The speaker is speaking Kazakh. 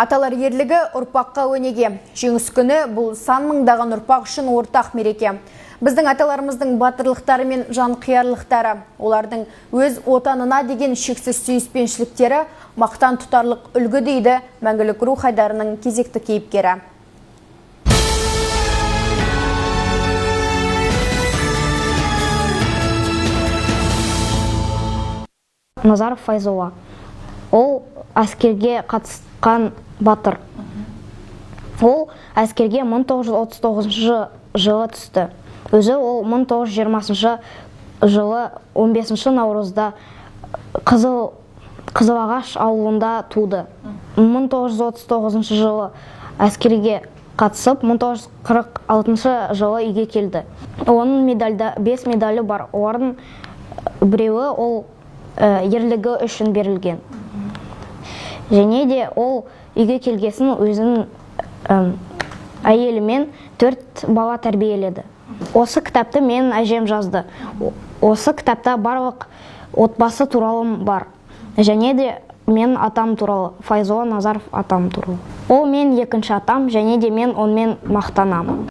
Аталар ерлігі ұрпаққа өнеге. Жеңіс күні бұл сан мыңдаған ұрпақ үшін ортақ мереке. Біздің аталарымыздың батырлықтары мен жанқиярлықтары, олардың өз отанына деген шексіз сүйіспеншіліктері мақтан тұтарлық үлгі дейді Мәңгілік рух айдарының кезекті кейіпкері. Назаров Файзолла. Ол әскерге қатысқан батыр. Ол әскерге 1939 жылы түсті. Өзі ол 1920 жылы 15 наурызда Қызылағаш ауылында туды. 1939 жылы әскерге қатысып, 1946 жылы үйге келді. Оның 5 медалі бар. Олардың біреуі ол ерлігі үшін берілген. Және де ол үйге келгесін өзінің әйелімен 4 бала тәрбиеледі. Осы кітапты менің әжем жазды. Осы кітапта барлық отбасы туралы бар. Және де мен атам туралы, Файзолла Назаров атам туралы. Ол мен екінші атам, және де мен онымен мақтанамын.